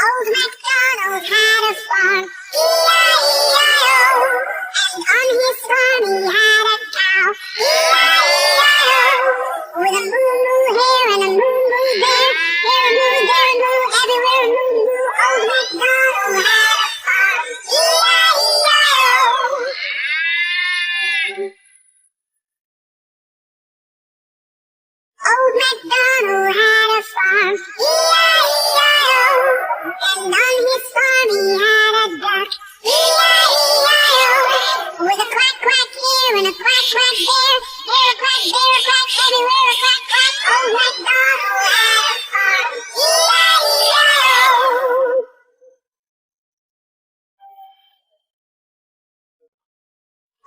Old MacDonald had a farm, E-I-E-I-O. And on his farm he had a cow, E-I-E-I-O. With a moo-moo here and a moo-moo there. Here a moo, there a moo, everywhere a moo-moo. Old MacDonald had a farm, E-I-E-I-O. Old MacDonald had a farm, E-I-E-I-O. And on his farm he had a duck, E-I-E-I-O. With a quack quack here and a quack quack there. Here a quack, there a quack, everywhere a quack quack. Old MacDonald had a farm, E-I-E-I-O.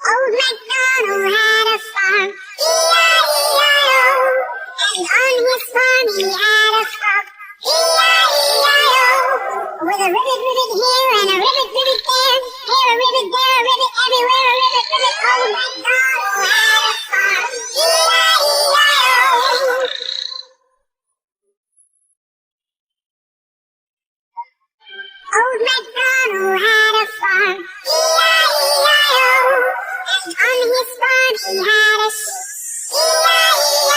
Old MacDonald had a farm, E-I-E-I-O. And on his farm he had a frog, E-I-E-I-O. With a ribbit ribbit here and a ribbit ribbit there. Here a ribbit, there a ribbit, everywhere a ribbit ribbit. Old MacDonald had a farm, E-I-E-I-O. Old MacDonald had a farm, E-I-E-I-O. And on his farm he had a sheep, E-I-E-I-O.